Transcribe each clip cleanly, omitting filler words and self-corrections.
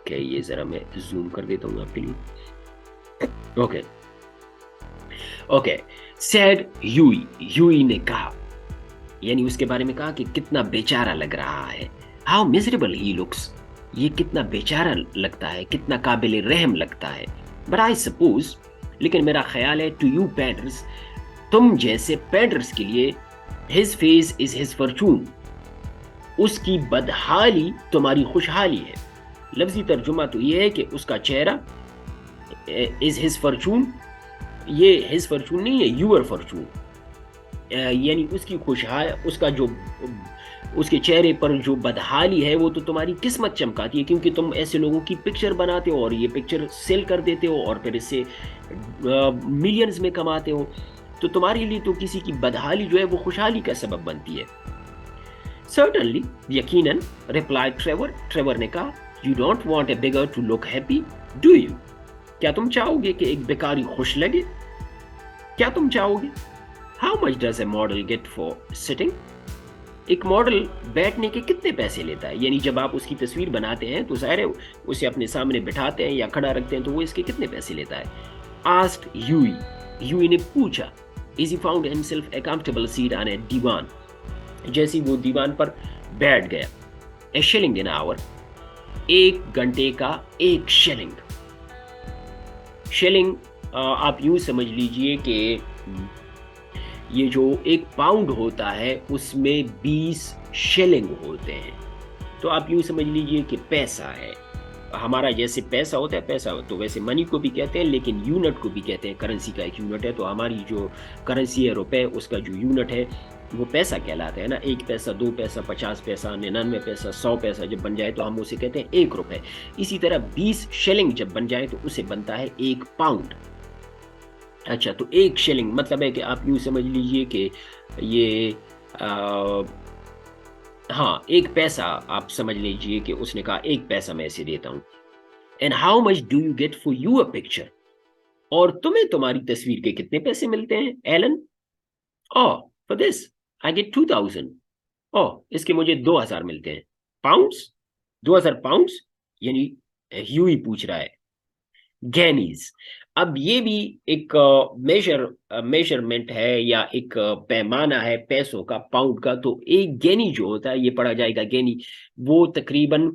Okay, ये जरा मैं जूम कर देता हूँ आपके लिए। Okay okay, said Hughie, Yui ने कहा, यानी उसके बारे में कहा कि कितना बेचारा लग रहा है, हाउ मिजरेबल ही लुक्स, ये कितना बेचारा लगता है, कितना काबिल रहम लगता है। बट आई सपोज, लेकिन मेरा ख्याल है, टू यू पैडर्स, तुम जैसे पैडर्स के लिए, his face is his Fortune, उसकी बदहाली तुम्हारी खुशहाली है। लफ्जी तर्जुमा तो ये है कि उसका चेहरा इज हिज फॉर्चून, ये हिज फॉर्चून नहीं है, यूर फॉर्चून, यानी उसकी खुशहाल, उसका जो उसके चेहरे पर जो बदहाली है वो तो तुम्हारी किस्मत चमकाती है, क्योंकि तुम ऐसे लोगों की पिक्चर बनाते हो और ये पिक्चर सेल कर देते हो और फिर इससे मिलियंस में कमाते हो, तो तुम्हारे लिए तो किसी की बदहाली जो है वो खुशहाली का सबब बनती है। सर्टनली, यकीनन, रिप्लाई ट्रेवर, ट्रेवर ने कहा, you don't want a beggar to look happy, do you, क्या तुम चाहोगे कि एक बेकारी खुश लगे, क्या तुम चाहोगे? How much does a model get for sitting, एक मॉडल बैठने के कितने पैसे लेता है, यानी जब आप उसकी तस्वीर बनाते हैं तो जाहिर है उसे अपने सामने बिठाते हैं या खड़ा रखते हैं, तो वो इसके कितने पैसे लेता है? आस्क्ड यूई, यूई ने पूछा, is he found himself a comfortable seat on a divan, जैसे वो दीवान पर बैठ गया। ए शिलिंग इन आवर, एक घंटे का एक शिलिंग। शिलिंग आप यूं समझ लीजिए कि ये जो एक पाउंड होता है उसमें 20 शिलिंग होते हैं, तो आप यूं समझ लीजिए कि पैसा है हमारा, जैसे पैसा होता है, पैसा तो वैसे मनी को भी कहते हैं, लेकिन यूनिट को भी कहते हैं, करेंसी का एक यूनिट है, तो हमारी जो करेंसी है रुपए, उसका जो यूनिट है वो पैसा कहलाता है ना। 1 पैसा, 2 पैसा, 50 पैसा, 99 पैसा, 100 पैसा जब बन जाए तो हम उसे कहते हैं 1 रुपए। इसी तरह 20 शिलिंग जब बन जाए तो उसे बनता है 1 पाउंड। अच्छा, तो 1 शिलिंग मतलब है कि आप यूं समझ लीजिए कि ये हाँ 1 पैसा, आप समझ लीजिए कि उसने कहा 1 पैसा मैं इसे देता हूं। And how much do you get for you a picture, और तुम्हें तुम्हारी तस्वीर के कितने पैसे मिलते हैं Alan? Oh, for this I get 2000, oh इसके मुझे 2000 मिलते हैं। पाउंड्स, 2000 पाउंड्स, यानी ह्यूई पूछ रहा है गैनीज। अब ये भी एक मेजरमेंट है या एक पैमाना है पैसों का, पाउंड का। तो एक गैनी जो होता है, ये पढ़ा जाएगा गैनी, वो तकरीबन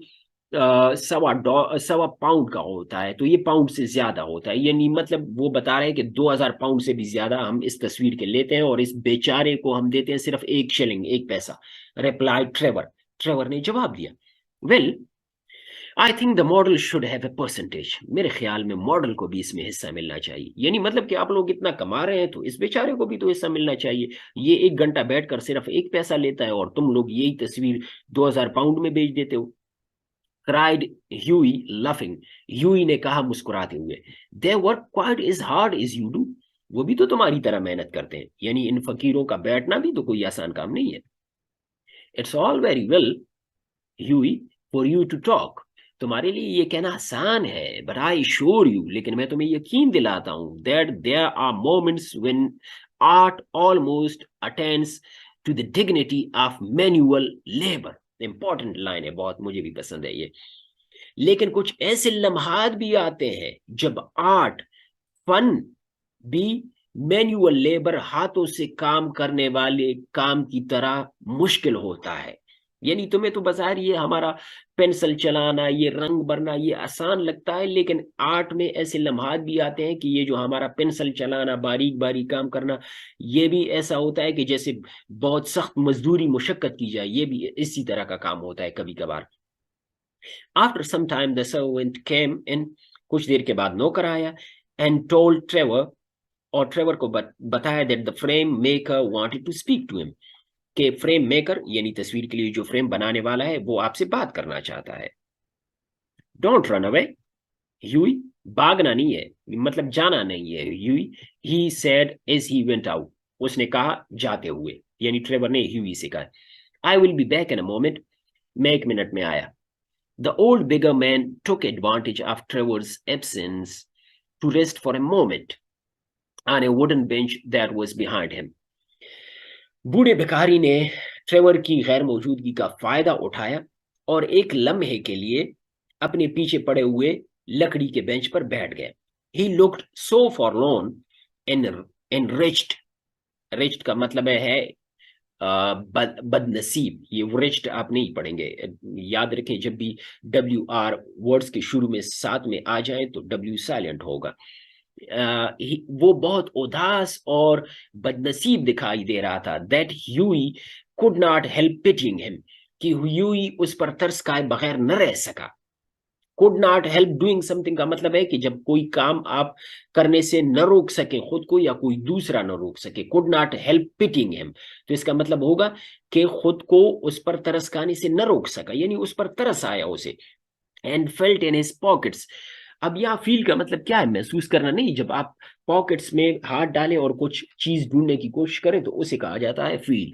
सवा पाउंड का होता है, तो ये पाउंड से ज्यादा होता है, यानी मतलब वो बता रहे हैं कि 2000 पाउंड से भी ज्यादा हम इस तस्वीर के लेते हैं और इस बेचारे को हम देते हैं सिर्फ 1 शिलिंग, 1 पैसा। रिप्लाई ट्रेवर, ट्रेवर ने जवाब दिया, well I think the model should have a percentage, मेरे ख्याल में मॉडल को भी इसमें हिस्सा मिलना चाहिए, यानी मतलब कि आप लोग इतना कमा रहे हैं तो इस बेचारे को भी तो हिस्सा मिलना चाहिए। ये 1 घंटा बैठकर सिर्फ 1 पैसा लेता है और तुम लोग यही तस्वीर 2000 पाउंड में बेच देते हो। क्राइड ह्यूई लाफिंग, ह्यूई ने कहा मुस्कुराते हुए, they work quite as hard as you do, वो भी तो तुम्हारी तरह मेहनत करते हैं, यानी इन फकीरों का बैठना भी तो कोई आसान काम नहीं है। It's all very well Hughie for you to talk, तुम्हारे लिए ये कहना आसान है, बट आई श्योर यू, लेकिन मैं तुम्हें यकीन दिलाता हूं, that there are moments when art almost attends to the dignity of manual labour. Important line है बहुत, मुझे भी पसंद है ये। लेकिन कुछ ऐसे लम्हात भी आते हैं जब आर्ट, फन भी मैनुअल लेबर, हाथों से काम करने वाले काम की तरह मुश्किल होता है। यानी तुम्हें तो बाजार ये हमारा पेंसिल चलाना, ये रंग भरना ये आसान लगता है, लेकिन आर्ट में ऐसे लम्हात भी आते हैं कि ये जो हमारा पेंसिल चलाना, बारीक बारीक काम करना, ये भी ऐसा होता है कि जैसे बहुत सख्त मजदूरी मुशक्कत की जाए, ये भी इसी तरह का काम होता है कभी कभार। After some time the servant came in, कुछ देर के बाद नौकर आया, एंड टोल्ड ट्रेवर, और ट्रेवर को बताया that the frame maker wanted to speak to him, कि फ्रेम मेकर यानी तस्वीर के लिए जो फ्रेम बनाने वाला है वो आपसे बात करना चाहता है। डोंट रन अवे ह्यूई, भागना नहीं है, मतलब जाना नहीं है Hughie, he said as he went out, उसने कहा जाते हुए, यानी ट्रेवर ने ह्यूई से कहा, I will be back in a moment, मैं 1 मिनट में आया। The old bigger man took advantage of Trevor's absence to rest for a moment on a wooden bench that was behind him. बूढ़े भिखारी ने Trevor की गैर मौजूदगी का फायदा उठाया और एक लम्हे के लिए अपने पीछे पड़े हुए लकड़ी के बेंच पर बैठ गए। He looked so forlorn and wretched. Wretched का मतलब है बदनसीब। ये रिच्ड आप नहीं पढ़ेंगे, याद रखें जब भी WR वर्ड्स के शुरू में साथ में आ जाए तो W साइलेंट होगा। वो बहुत उदास और बदनसीब दिखाई दे रहा था। That Huey could not help pitting him, कि ह्यूई उस पर तरस खाए बगैर न रह सका। Could not help doing something का मतलब है कि जब कोई काम आप करने से न रोक सके खुद को, या कोई दूसरा न रोक सके। Could not help pitting him, तो इसका मतलब होगा कि खुद को उस पर तरस खाने से न रोक सका, यानी उस पर तरस आया उसे। And felt in his pockets. अब यह फील का मतलब क्या है? महसूस करना नहीं। जब आप पॉकेट्स में हाथ डालें और कुछ चीज ढूंढने की कोशिश करें तो उसे कहा जाता है feel.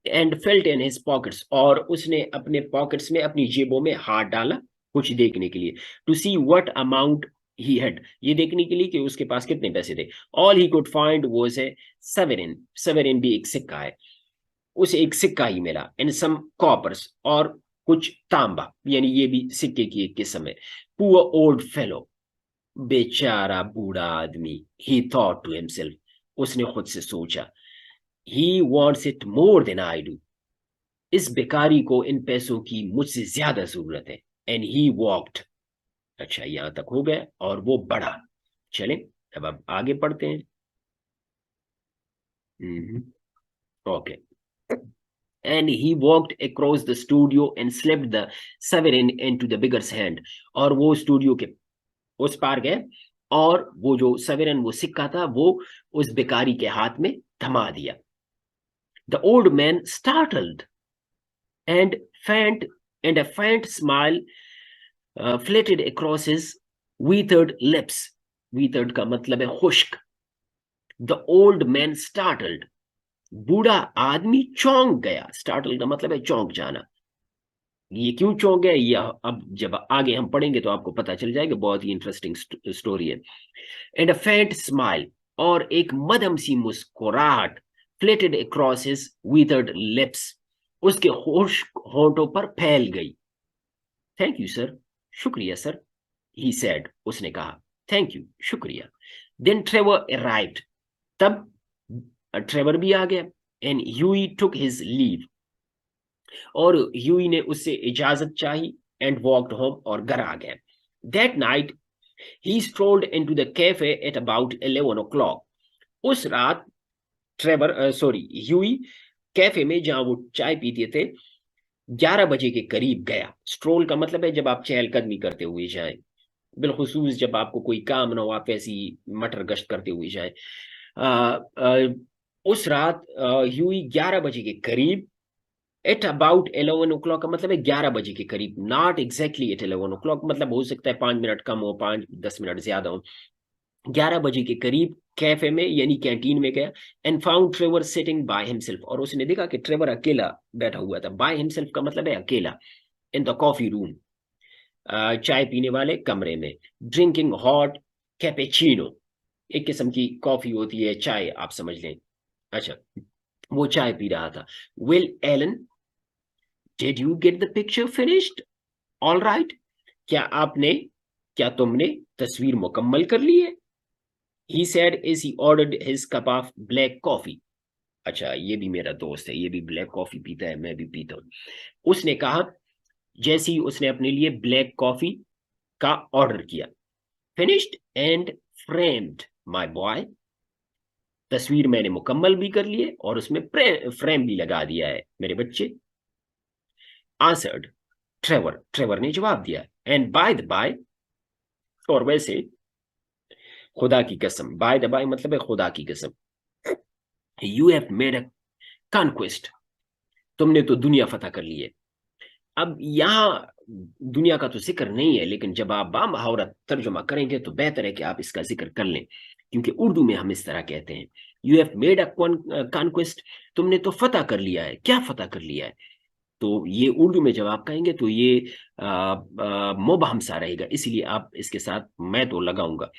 And felt in his pockets, और उसने अपने पॉकेट्स में, अपनी जेबों में हाथ डाला कुछ देखने के लिए। To see what amount he had, ये देखने के लिए कि उसके पास कितने पैसे थे। All he could find was a sovereign. Sovereign भी एक सिक्का है, उसे एक सिक्का ही मिला। एंड सम कॉपर्स, और कुछ तांबा, यानी ये भी सिक्के की एक किस्म है। पुअर ओल्ड फेलो, बेचारा बूढ़ा आदमी। ही थॉट टू हिमसेल्फ, उसने खुद से सोचा। He wants it more than I do, इस बेकारी को इन पैसों की मुझसे ज्यादा जरूरत है। And he walked. अच्छा, यहां तक हो गया और वो बढ़ा। चलें अब आगे पढ़ते हैं। Okay. And he walked across the studio and slipped the sovereign into the beggar's hand. और वो स्टूडियो के उस पार गए और वो जो सवेरन, वो सिक्का था, वो उस बेकारी के हाथ में थमा दिया। The old man startled and faint and a faint smile flitted across his withered lips. Withered का मतलब है खुश्क। The old man startled, बूढ़ा आदमी चौंक गया। स्टार्टल का मतलब है चौंक जाना। ये क्यों चौंक गया, ये अब जब आगे हम पढ़ेंगे तो आपको पता चल जाएगा। बहुत ही इंटरेस्टिंग स्टोरी है। एंड अ फेंट स्माइल, और एक मध्यम सी मुस्कुराहट, फ्लेटेड अक्रॉस हिज विदर्ड लिप्स, उसके खुश्क होंठों पर फैल गई। थैंक यू सर, शुक्रिया सर। ही सेड, उसने कहा। थैंक यू, शुक्रिया। देन ट्रेवर अराइव्ड, तब ट्रेवर भी आ गया। And Huey took his leave, और ह्यूई ने उससे इजाजत चाही। एंड वॉकड होम, और घर आ गया। That night he strolled into the cafe at about 11 o'clock। उस रात ह्यूई कैफे में, जहां वो चाय पीते थे, 11 बजे के करीब गया। स्ट्रोल का मतलब है जब आप चहलकदमी करते हुए जाएं, बिलखुसूस जब आपको कोई काम ना हो, आप ऐसी मटर गश्त करते हुए जाएं। उस रात ह्यूई 11 बजे के करीब, एट अबाउट 11 o'clock का मतलब है 11 बजे के करीब। नॉट एग्जैक्टली एट 11 o'clock, मतलब हो सकता है 5 मिनट कम हो, 5-10 मिनट ज्यादा हो। 11 बजे के करीब कैफे में, यानी कैंटीन में गया। And found Trevor sitting by himself, और उसने देखा कि ट्रेवर अकेला बैठा हुआ था। बाय हिमसेल्फ का मतलब है अकेला। इन द कॉफी रूम, चाय पीने वाले कमरे में। ड्रिंकिंग हॉट कैपेचिनो, एक किस्म की कॉफी होती है, चाय आप समझ लें। अच्छा, वो चाय पी रहा था। Well Alan, did you get the picture finished? All right, क्या तुमने तस्वीर मुकम्मल कर ली है? He said as he ordered his cup of black coffee. अच्छा, ये भी मेरा दोस्त है, ये भी ब्लैक कॉफी पीता है, मैं भी पीता हूँ। उसने कहा जैसे ही उसने अपने लिए ब्लैक कॉफी का ऑर्डर किया। Finished and framed my boy, तस्वीर मैंने मुकम्मल भी कर ली है और उसमें फ्रेम भी लगा दिया है मेरे बच्चे। आंसर्ड ट्रेवर, ट्रेवर ने जवाब दिया। एंड बाय द बाय, और वैसे खुदा की कसम, बाय द बाय मतलब है खुदा की कसम। You have made a conquest, तुमने तो दुनिया फतह कर ली है। अब यहाँ दुनिया का तो जिक्र नहीं है, लेकिन जब आप बामुहावरा तर्जुमा करेंगे तो बेहतर है कि आप इसका जिक्र कर लें, क्योंकि उर्दू में हम इस तरह कहते हैं, you have made a conquest, तुमने तो फतह कर लिया है। क्या फतह कर लिया है? तो ये उर्दू में जब आप कहेंगे तो ये मुबहम सा रहेगा, इसलिए आप इसके साथ मैं तो लगाऊंगा,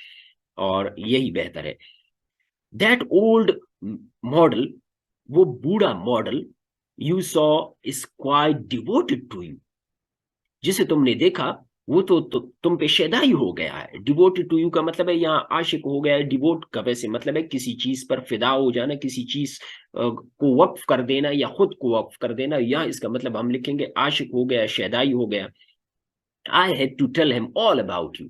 और यही बेहतर है। दैट ओल्ड मॉडल, वो बूढ़ा model, you saw is quite devoted to you, जिसे तुमने देखा वो तो तुम पे शैदाई हो गया है। डिवोटेड टू यू का मतलब है यहाँ आशिक हो गया है। डिवोट का वैसे मतलब है किसी चीज पर फिदा हो जाना, किसी चीज को वक्फ कर देना या खुद को वक्फ कर देना। या इसका मतलब हम लिखेंगे आशिक हो गया, शैदाई हो गया। I had to tell him all about you.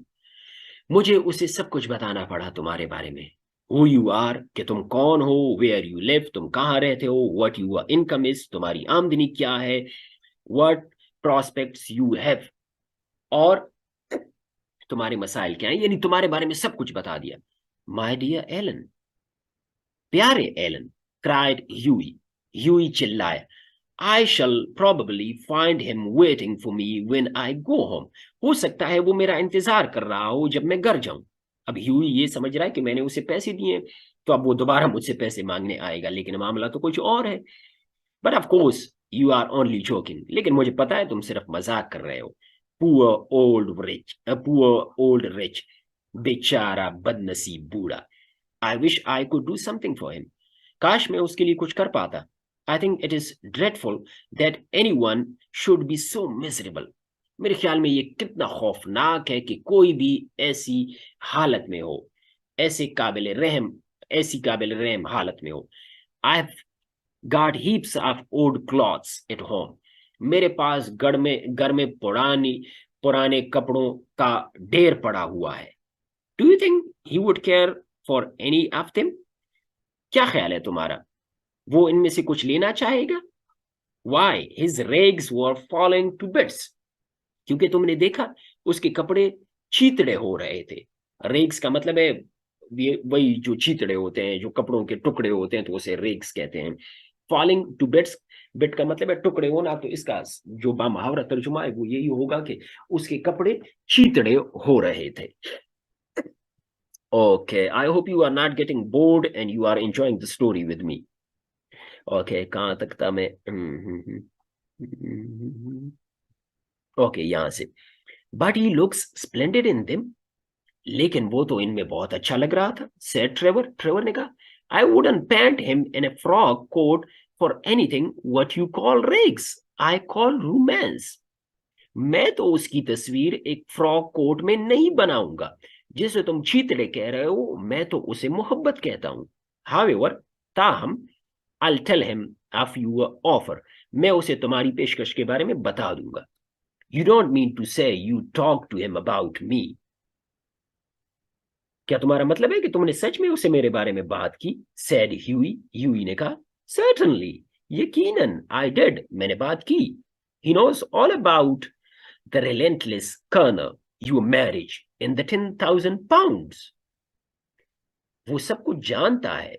मुझे उसे सब कुछ बताना पड़ा तुम्हारे बारे में। हु यू आर, कि तुम कौन हो। वेयर यू लिव, तुम कहाँ रहते हो। व्हाट यूर इनकम इज, तुम्हारी आमदनी क्या है। व्हाट प्रॉस्पेक्ट्स यू हैव, और तुम्हारे मसाइल क्या हैं, यानी तुम्हारे बारे में सब कुछ बता दिया। माय डियर एलन, प्यारे एलन, क्राइड ह्यूई, ह्यूई चिल्लाया। I shall probably find him waiting for me when I go home. हो सकता है वो मेरा इंतजार कर रहा हो जब मैं घर जाऊं। अब ह्यूई ये समझ रहा है कि मैंने उसे पैसे दिए, तो अब वो दोबारा मुझसे पैसे मांगने आएगा, लेकिन मामला तो कुछ और है। But of course you are only joking, लेकिन मुझे पता है तुम सिर्फ मजाक कर रहे हो। Poor old rich, poor old rich, बेचारा बदनसीब बूढ़ा। I wish I could do something for him, काश मैं उसके लिए कुछ कर पाता। I think it is dreadful that any one should be so miserable. मेरे ख्याल में ये कितना खौफनाक है कि कोई भी ऐसी हालत में हो, ऐसे काबिल रहम, ऐसी काबिल रहम हालत में हो। I got heaps of old clothes at home. मेरे पास घर में पुराने कपड़ों का ढेर पड़ा हुआ है। Do you think he would care for any of them? क्या ख्याल है तुम्हारा, वो इनमें से कुछ लेना चाहेगा? Why his rags were falling to bits, क्योंकि तुमने देखा उसके कपड़े चीतड़े हो रहे थे। रेग्स का मतलब है ये वही जो चीतड़े होते हैं, जो कपड़ों के टुकड़े होते हैं, तो उसे रेग्स कहते हैं। फॉलिंग टू बिट्स, बिट का मतलब है टुकड़े होना, तो इसका जो बामुहावरा तर्जुमा है वो यही होगा कि उसके कपड़े चीतड़े हो रहे थे। Okay, I hope you are not getting bored and you are enjoying the story with me. Okay, कहाँ तक था मैं? Okay, यहाँ से। But he looks splendid in them. लेकिन वो तो इनमें बहुत अच्छा लग रहा था, said Trevor. ट्रेवर ने कहा, I wouldn't paint him in a frock coat for anything what you call rags. I call romance. मैं तो उसकी तस्वीर एक फ्रॉक कोट में नहीं बनाऊंगा, जिसे तुम चीतड़े कह रहे हो, मैं तो उसे मोहब्बत कहता हूं। हावेवर, ताहम, I'll tell him of your offer. मैं उसे तुम्हारी पेशकश के बारे में बता दूंगा। You don't mean to say you talked to him about me. क्या तुम्हारा मतलब है कि तुमने सच में उसे मेरे बारे में बात की? said Huey. Huey ने कहा, certainly, यकीनन, I did, मैंने बात की। He knows all about the relentless Colonel, your marriage in the 10,000 pounds. वो सब कुछ जानता है।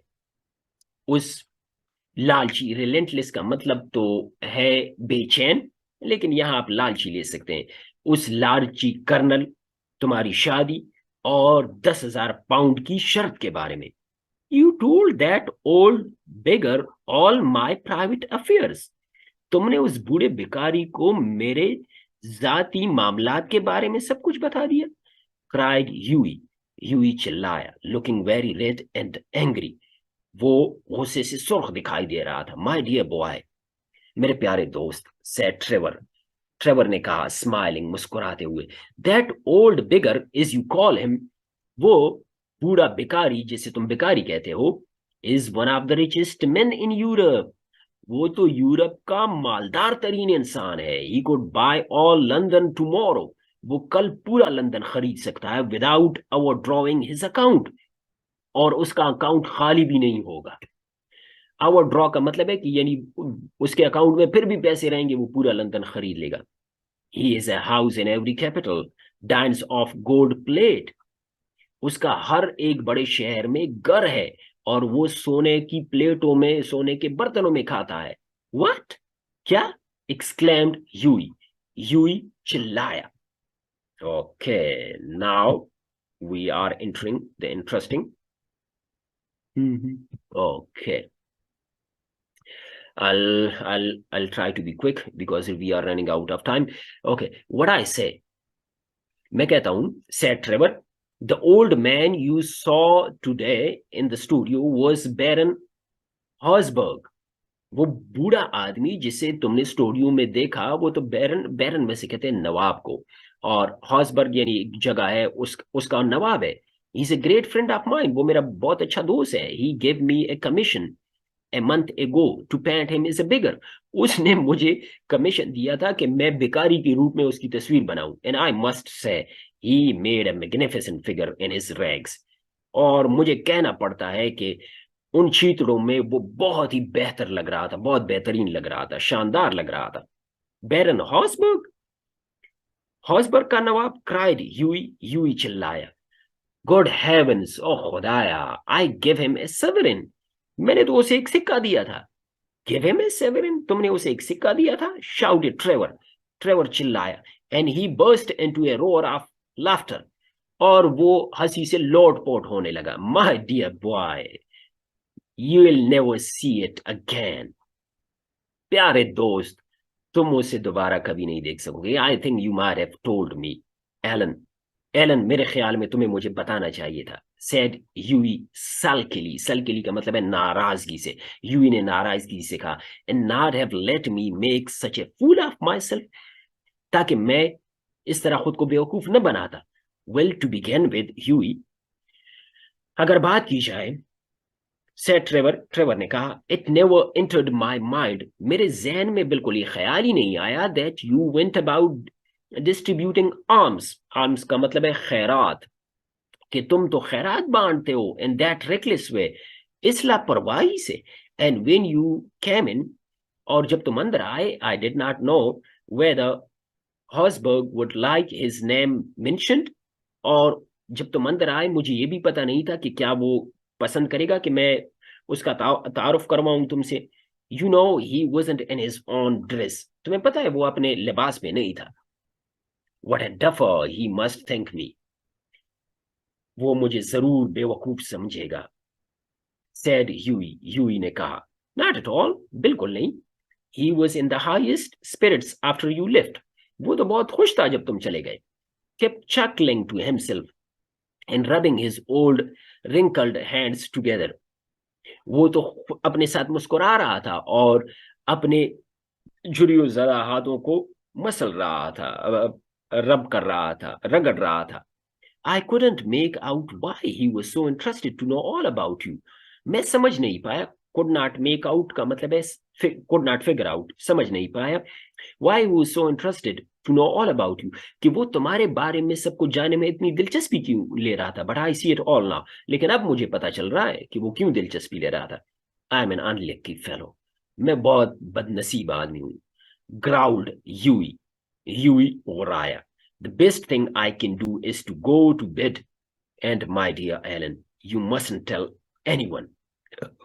उस लालची, रिलेंटलेस का मतलब तो है बेचैन, लेकिन यहां आप लालची ले सकते हैं। उस लालची कर्नल तुम्हारी शादी और 10,000 पाउंड की शर्त के बारे में। You told that old beggar all my private affairs. तुमने उस बूढ़े भिखारी को मेरे जाती मामलात के बारे में सब कुछ बता दिया। क्राइड ह्यूई, ह्यूई चिल्लाया, looking very red and angry. वो गुस्से से सुर्ख दिखाई दे रहा था। माय डियर बॉय, मेरे प्यारे दोस्त, सेड ट्रेवर। ट्रेवर ने कहा, स्माइलिंग, मुस्कुराते हुए। That old bigger is you call him, वो बूढ़ा भिखारी जिसे तुम भिखारी कहते हो, is one of the richest main in Europe. वो तो यूरोप का मालदार तरीन इंसान है। He could bye all London tomorrow. वो कल पूरा लंदन खरीद सकता है विदाउट अवर ड्रॉइंग हिज अकाउंट, और उसका अकाउंट खाली भी नहीं होगा। आवर ड्रॉ का मतलब है कि यानी उसके अकाउंट में फिर भी पैसे रहेंगे, वो पूरा लंदन खरीद लेगा। ही is a house in every capital, dance of gold plate. उसका हर एक बड़े शहर में घर है, और वो सोने की प्लेटों में, सोने के बर्तनों में खाता है। व्हाट, क्या? एक्सक्लेम्ड ह्यूई, ह्यूई चिल्लाया। Okay, now we are entering the interesting. Okay. I'll try to be quick because we are running out of time. Okay, what I say, मैं कहता हूं, said Trevor, the old man you saw today in the studio was Baron Hosberg. वो बूढ़ा आदमी जिसे तुमने studio में देखा, वो तो बैरन, बैरन में से कहते हैं नवाब को। और हॉसबर्ग यानी एक जगह है, उसका नवाब है। He is a great friend of mine, वो मेरा बहुत अच्छा दोस्त है। He give me a commission a month ago to paint him is a beggar. उसने मुझे कमीशन दिया था कि मैं भिखारी के रूप में उसकी तस्वीर बनाऊं, and I must say he made a magnificent figure in his rags. और मुझे कहना पड़ता है कि उन चीतड़ों में वो बहुत ही बेहतर लग रहा था, बहुत बेहतरीन लग रहा था, शानदार लग रहा था। बैरन हॉसबर्ग, हॉसबर्ग का नवाब, क्राइड ह्यूई, ह्यूई चिल्लाया। गॉड हेवंस, ओ खुदाया, I give him a sovereign, मैंने तो उसे एक सिक्का दिया था। गिव हिम ए सेवरिन, तुमने उसे एक सिक्का दिया था, शाउटेड ट्रेवर, ट्रेवर चिल्लाया। And he burst into a roar of laughter, और वो हंसी से लोटपोट होने लगा। My dear boy, you will never see it again, प्यारे दोस्त, तुम मुझसे दोबारा कभी नहीं देख सकोगे। I think you might have told me, Alan, Alan मेरे ख्याल में तुम्हें मुझे बताना चाहिए था, सेड ह्यूई सल्किली, सल्किली का मतलब है नाराजगी से। ह्यूई ने नाराजगी से कहा, and not have let me make such a fool of myself, ताकि मैं इस तरह खुद को बेवकूफ न बनाता। Well to begin with Hughie, अगर बात की जाए, सेड ट्रेवर, ट्रेवर ने कहा, it never entered my mind, मेरे जहन में बिल्कुल ये ख्याल ही नहीं आया, that you went about distributing alms, alms का मतलब है खैरात, कि तुम तो खैरात बांटते हो, इन दैट रेकलेस वे, इस लापरवाही से। एंड व्हेन यू केम इन, और जब तुम अंदर आए, I did not know whether Hausberg would like his name mentioned, और जब तुम अंदर आए मुझे ये भी पता नहीं था कि क्या वो पसंद करेगा कि मैं उसका तारुफ करवाऊं तुमसे। You know he wasn't in his own dress, तुम्हें पता है वो अपने लिबास में नहीं था। What a duffer he must think me, वो मुझे जरूर बेवकूफ समझेगा, सेड ह्यूई, ह्यूई ने कहा। नॉट एट ऑल, बिल्कुल नहीं। He was in the highest spirits after you left, वो तो बहुत खुश था जब तुम चले गए। kept chuckling to himself and rubbing his old wrinkled hands together, वो तो अपने साथ मुस्कुरा रहा था और अपने झुर्रियों ज़दा हाथों को मसल रहा था, रब कर रहा था, रगड़ रहा था। I couldn't make out why he was so interested to know all about you, मैं समझ नहीं पाया। could not make out का मतलब है could not figure out, समझ नहीं पाया। why he was so interested to know all about you, कि वो तुम्हारे बारे में सब कुछ जानने में इतनी दिलचस्पी क्यों ले रहा था। But I see it all now, लेकिन अब मुझे पता चल रहा है कि वो क्यों दिलचस्पी ले रहा था। I am an unlucky fellow, मैं बहुत बदनसीब आदमी हूँ। ग्राउल्ड ह्यूई, ह्यूई गुर्राया। The best thing I can do is to go to bed, and my dear Alan, you mustn't tell anyone.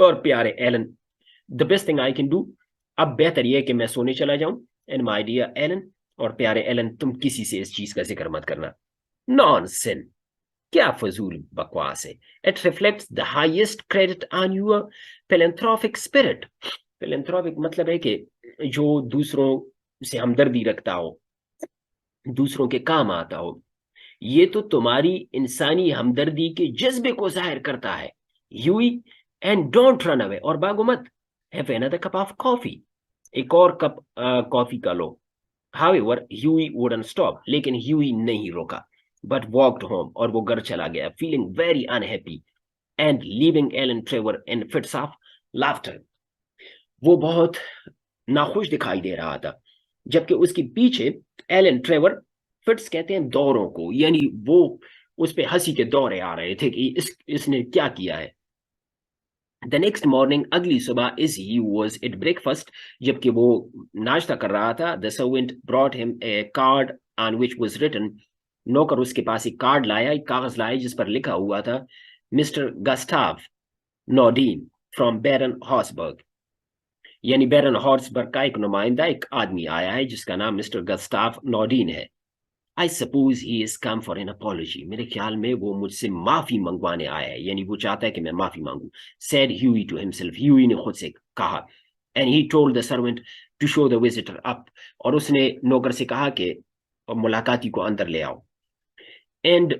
और प्यारे Elon, the best thing I can do, अब बेहतर यह है कि मैं सोने चला जाऊं, and my dear Alan, और प्यारे एलन, तुम किसी से इस चीज का जिक्र मत करना। नॉनसेंस, क्या फजूल बकवास है। It reflects the highest credit on your philanthropic spirit, philanthropic मतलब है कि जो दूसरों से हमदर्दी रखता हो, दूसरों के काम आता हो, ये तो तुम्हारी इंसानी हमदर्दी के जज्बे को जाहिर करता है। Huey, and don't run away, और भागो मत। Have another cup of coffee, एक और कप कॉफी का लो। However, Huey wouldn't stop, लेकिन Huey नहीं रोका, but walked home, और वो घर चला गया, feeling very unhappy and leaving Alan Trevor in fits of laughter. वो बहुत नाखुश दिखाई दे रहा था, जबकि उसके पीछे एलन ट्रेवर, फिट्स कहते हैं दौरों को, यानी वो उस पे हंसी के दौरे आ रहे थे कि इसने क्या किया है। द नेक्स्ट मॉर्निंग, अगली सुबह, is he was at breakfast, जबकि वो नाश्ता कर रहा था, the servant brought him a card on which was written, नौकर उसके पास एक कार्ड लाया, एक कागज लाया जिस पर लिखा हुआ था, मिस्टर गस्टाव नॉर्डीन फ्रॉम बैरन हॉसबर्ग, यानी बैरन हॉर्सबर्ग का एक नुमाइंदा, एक आदमी आया है जिसका नाम मिस्टर गस्टाव नॉर्डीन है। I suppose he is come for an apology, मेरे ख्याल में वो मुझसे माफी मंगवाने आया है, यानी वो चाहता है कि मैं माफी मांगू। Said Hughie to himself, Hughie ने खुद से कहा। And he told the servant to show the visitor up, और उसने नौकर से कहा कि मुलाकाती को अंदर ले आओ। And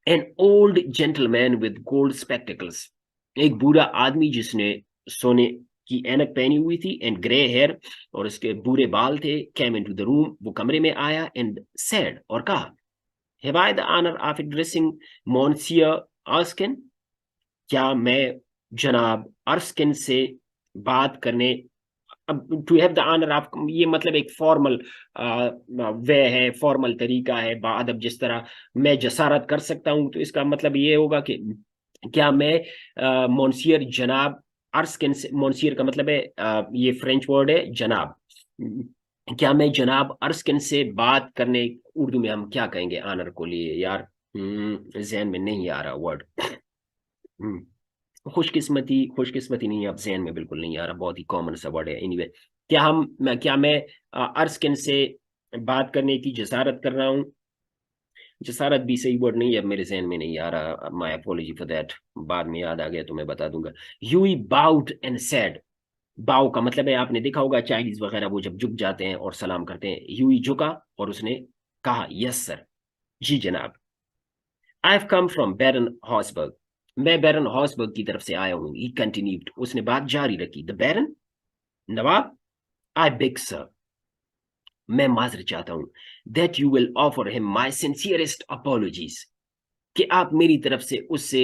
an old gentleman with gold spectacles, एक बूढ़ा आदमी जिसने सोने की ऐनक पहनी हुई थी एंड ग्रे हेयर, और उसके बुरे बाल थे, केम इनटू द रूम, वो कमरे में आया एंड सेड, और कहा, have I the honour of addressing monsieur Erskine, क्या मैं जनाब अर्स्किन से बात करने, अब to have the honour of, ये मतलब एक फॉर्मल वे है, फॉर्मल तरीका है बाअदब, जिस तरह मैं जसारत कर सकता हूं, तो इसका मतलब ये होगा कि क्या मैं मोन्सियर जनाब अर्स्किन से, मोन्सियर का मतलब है ये फ्रेंच वर्ड है जनाब, क्या मैं जनाब अर्स्किन से बात करने, उर्दू में हम क्या कहेंगे ऑनर को लिए यार, जहन में नहीं आ रहा वर्ड, खुशकिस्मती, खुशकिस्मती नहीं, अब जहन में बिल्कुल नहीं आ रहा, बहुत ही कॉमन सा वर्ड है। एनीवे, क्या मैं अर्स्किन से बात करने की जसारत कर रहा हूँ, जसारत भी सही वर्ड नहीं है, अब मेरे जहन में नहीं आ रहा, माय अपोलॉजी फॉर दैट, बाद में याद आ गया तो मैं बता दूंगा। ह्यूई बाउड एंड सेड, बाउ का मतलब है, आपने देखा होगा चाइनीज वगैरह वो जब झुक जाते हैं और सलाम करते हैं, ह्यूई झुका और उसने कहा, यस सर, जी जनाब, I have come from Baron Hausberg, मैं बैरन हॉसबर्ग की तरफ से आया हूँ, ही कंटिन्यूड, उसने बात जारी रखी, द बैरन, नवाब, आई बिग सर, मैं माजर चाहता हूं, that you will offer him my sincerest apologies, कि आप मेरी तरफ से उससे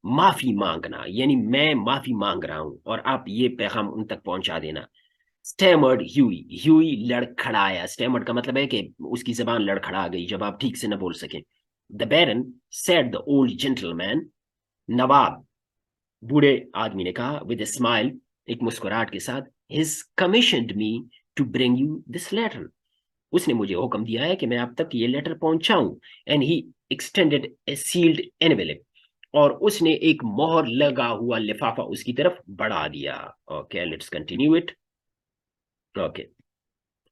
माफी मांगना, यानी मैं माफी मांग रहा हूं और आप ये पैगाम उन तक पहुंचा देना। स्टैमर्ड ह्यूई, ह्यूई लड़खड़ाया, स्टैमर्ड का मतलब है कि उसकी जबान लड़खड़ा गई जब आप ठीक से न बोल सके। The baron said, the old gentleman, नवाब, बूढ़े आदमी ने कहा, विद ए स्माइल, एक मुस्कुराहट के साथ, his commissioned me to bring you this letter, उसने मुझे हुक्म दिया है कि मैं आप तक ये लेटर पहुंचाऊं, and he extended a sealed envelope, और उसने एक मोहर लगा हुआ लिफाफा उसकी तरफ बढ़ा दिया। Okay, let's continue it. Okay,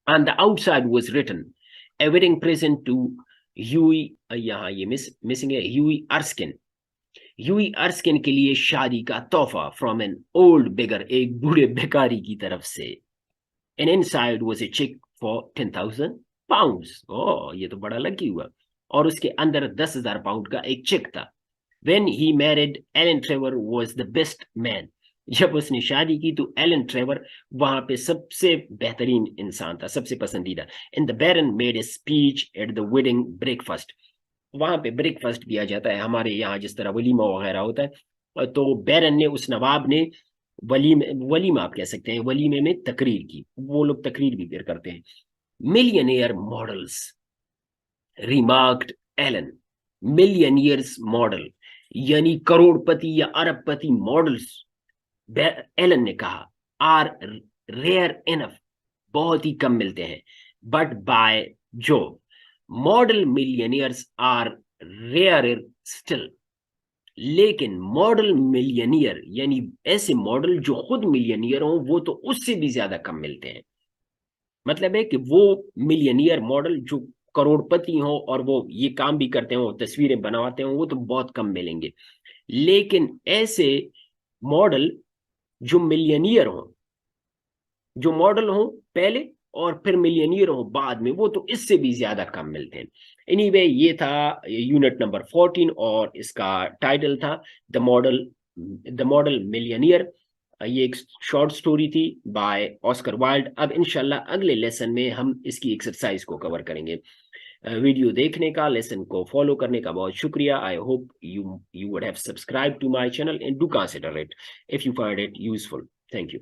on the outside was written, a wedding present to Hughie, यहाँ ये मिसिंग है, ह्यूई अर्स्किन, ह्यूई अर्स्किन के लिए शादी का तोहफा, फ्रॉम एन ओल्ड बेगर, एक बूढ़े भिखारी की तरफ से, and inside was a cheque for 10,000 pounds, ओ ये तो बड़ा लकी हुआ, और उसके अंदर 10,000 पाउंड का एक चेक था। When he married, Alan Trevor was the best man. जब उसने शादी की तो एलन ट्रेवर वहां पे सबसे बेहतरीन इंसान था, सबसे पसंदीदा। And the Baron made a speech at the wedding breakfast. वहां पे ब्रेकफास्ट दिया जाता है हमारे यहाँ जिस तरह वलीमा वगैरह होता है, तो बैरन ने, उस नवाब ने वलीमा आप कह सकते हैं, वलीमे में तकरीर की, वो लोग तकरीर भी फिर करते हैं। Millionaire models, remarked Alan, millionaires model, यानी करोड़पति या अरबपति मॉडल्स, एलन ने कहा, आर रेयर इनफ, बहुत ही कम मिलते हैं, but by Jove, model millionaires are rarer still, लेकिन मॉडल मिलियनियर यानी ऐसे मॉडल जो खुद मिलियनियर हो, वो तो उससे भी ज्यादा कम मिलते हैं। मतलब है कि वो मिलियनियर मॉडल जो करोड़पति हो और वो ये काम भी करते हो, तस्वीरें बनवाते हो, वो तो बहुत कम मिलेंगे, लेकिन ऐसे मॉडल जो मिलियनियर हो, जो मॉडल हो पहले और फिर मिलियनियर हो बाद में, वो तो इससे भी ज्यादा कम मिलते हैं। एनीवे, ये था यूनिट नंबर 14 और इसका टाइटल था द मॉडल मिलियनियर। ये एक शॉर्ट स्टोरी थी बाय ऑस्कर वाइल्ड। अब इंशाल्लाह अगले लेसन में हम इसकी एक्सरसाइज को कवर करेंगे। वीडियो देखने का, लेसन को फॉलो करने का बहुत शुक्रिया। I hope you would have subscribed to my channel and do consider it if you find it useful. Thank you.